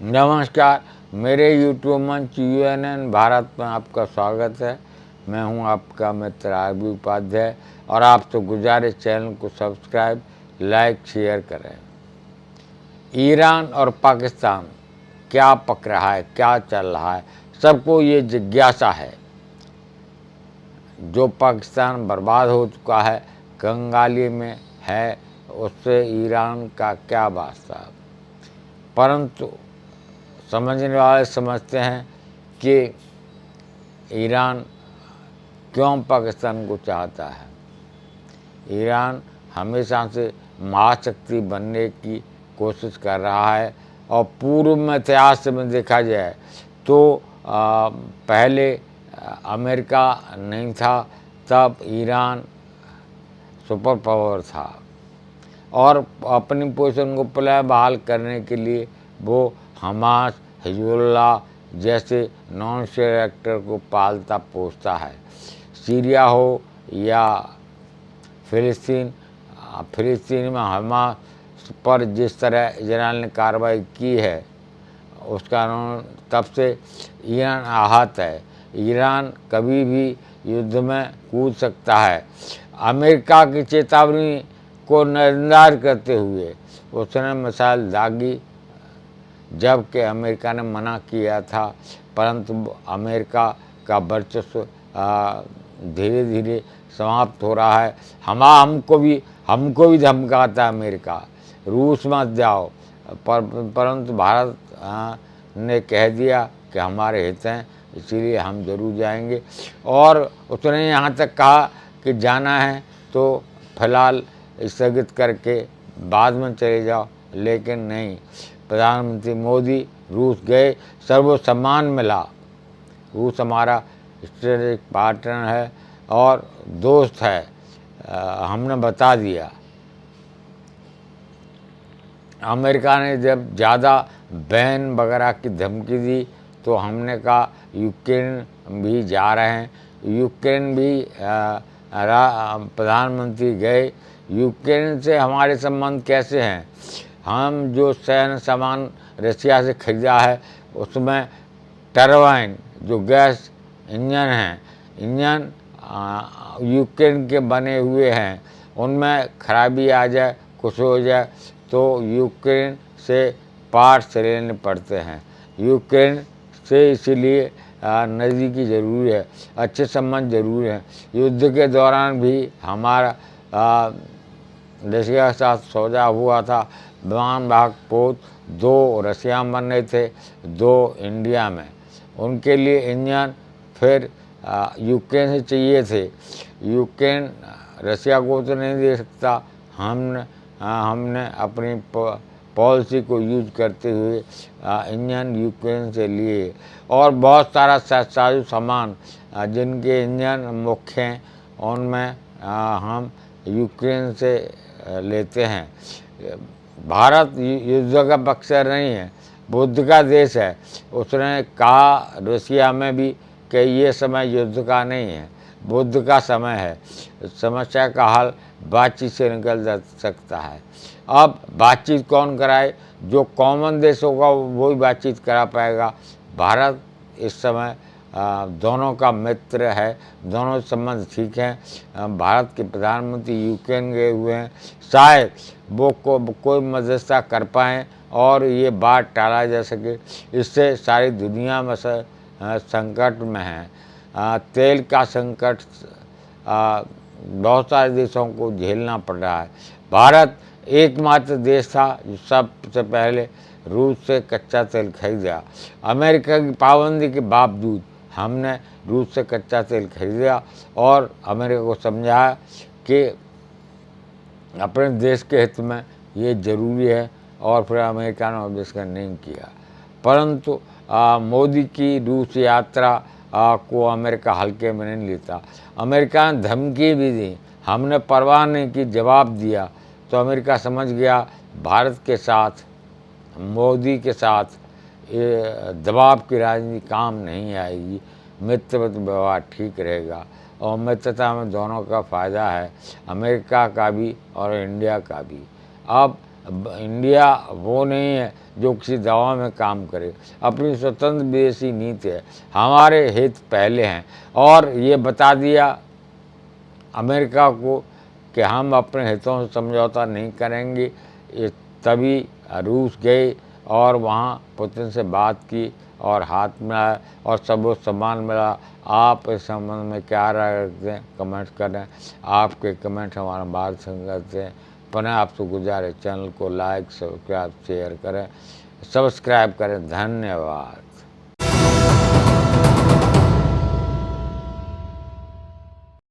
नमस्कार, मेरे यूट्यूब मंच यूएनएन भारत में आपका स्वागत है। मैं हूं आपका मित्र आरबी उपाध्याय और आपसे गुजारिश चैनल को सब्सक्राइब, लाइक, शेयर करें। ईरान और पाकिस्तान क्या पक रहा है, क्या चल रहा है, सबको ये जिज्ञासा है। जो पाकिस्तान बर्बाद हो चुका है, कंगाली में है, उससे ईरान का क्या वास्ता। परंतु समझने वाले समझते हैं कि ईरान क्यों पाकिस्तान को चाहता है। ईरान हमेशा से महाशक्ति बनने की कोशिश कर रहा है और पूर्व में इतिहास में देखा जाए तो पहले अमेरिका नहीं था, तब ईरान सुपर पावर था और अपनी पोजीशन को बहाल करने के लिए वो हमास, हिजबुल्लाह जैसे नॉन स्टेट एक्टर को पालता पोसता है। सीरिया हो या फिलिस्तीन में हमास पर जिस तरह इजराइल ने कार्रवाई की है उसका तब से ईरान आहत है। ईरान कभी भी युद्ध में कूद सकता है। अमेरिका की चेतावनी को नजरअंदाज करते हुए उसने मिसाइल दागी, जबकि अमेरिका ने मना किया था, परंतु अमेरिका का वर्चस्व धीरे धीरे समाप्त हो रहा है। हमको भी धमकाता है अमेरिका, रूस मत जाओ, परंतु भारत ने कह दिया कि हमारे हित हैं, इसीलिए हम जरूर जाएंगे। और उसने यहाँ तक कहा कि जाना है तो फिलहाल स्थगित करके बाद में चले जाओ, लेकिन नहीं। प्रधानमंत्री मोदी रूस गए, सर्वसम्मान मिला। रूस हमारा स्ट्रेटेजिक पार्टनर है और दोस्त है, हमने बता दिया। अमेरिका ने जब ज़्यादा बैन वगैरह की धमकी दी तो हमने कहा यूक्रेन भी जा रहे हैं। यूक्रेन भी प्रधानमंत्री गए। यूक्रेन से हमारे संबंध कैसे हैं? हम जो सैन्य सामान रशिया से खरीदा है उसमें टरबाइन जो गैस इंजन हैं, इंजन यूक्रेन के बने हुए हैं, उनमें खराबी आ जाए, कुछ हो जाए तो यूक्रेन से पार्ट्स लेने पड़ते हैं। यूक्रेन से इसीलिए नज़दीकी ज़रूरी है, अच्छे संबंध ज़रूरी हैं। युद्ध के दौरान भी हमारा रशिया के साथ सौदा हुआ था। विमान वाहक पोत 2 रशिया में बन रहे थे, 2 इंडिया में। उनके लिए इंजन फिर यूक्रेन से चाहिए थे। यूक्रेन रशिया को तो नहीं दे सकता। हमने अपनी पॉलिसी को यूज करते हुए इंजन यूक्रेन से लिए और बहुत सारा साजो सामान जिनके इंजन मुख्य हैं उनमें हम यूक्रेन से लेते हैं। भारत युद्ध का बक्सर नहीं है, बुद्ध का देश है। उसने कहा रशिया में भी कि ये समय युद्ध का नहीं है, बुद्ध का समय है। समस्या का हल बातचीत से निकल जा सकता है। अब बातचीत कौन कराए? जो कॉमन देश होगा वही बातचीत करा पाएगा। भारत इस समय दोनों का मित्र है, दोनों संबंध ठीक हैं। भारत के प्रधानमंत्री यूक्रेन गए हुए हैं, शायद वो कोई मध्यस्थता कर पाएँ और ये बात टाला जा सके। इससे सारी दुनिया में संकट में है। तेल का संकट बहुत सारे देशों को झेलना पड़ रहा है। भारत एकमात्र देश था जो सबसे पहले रूस से कच्चा तेल खरीदा। अमेरिका की पाबंदी के बावजूद हमने रूस से कच्चा तेल खरीदा और अमेरिका को समझाया कि अपने देश के हित में ये ज़रूरी है, और फिर अमेरिका ने ऑब्जेक्शन नहीं किया। परंतु मोदी की रूस यात्रा को अमेरिका हल्के में नहीं लेता। अमेरिका ने धमकी भी दी, हमने परवाह नहीं की, जवाब दिया। तो अमेरिका समझ गया भारत के साथ, मोदी के साथ ये दबाव की राजनीति काम नहीं आएगी, मित्रवत व्यवहार ठीक रहेगा और मित्रता में दोनों का फ़ायदा है, अमेरिका का भी और इंडिया का भी। अब इंडिया वो नहीं है जो किसी दवा में काम करे। अपनी स्वतंत्र विदेशी नीति है, हमारे हित पहले हैं। और ये बता दिया अमेरिका को कि हम अपने हितों से समझौता नहीं करेंगे। ये तभी रूस गए और वहाँ पुतिन से बात की और हाथ मिलाया और सबको सम्मान मिला। आप इस संबंध में क्या राय रखते हैं, कमेंट करें। आपके कमेंट हमारा मार्गदर्शन करते हैं। पुनः आपसे गुजारिश, चैनल को लाइक, सब्सक्राइब, शेयर करें, सब्सक्राइब करें। धन्यवाद।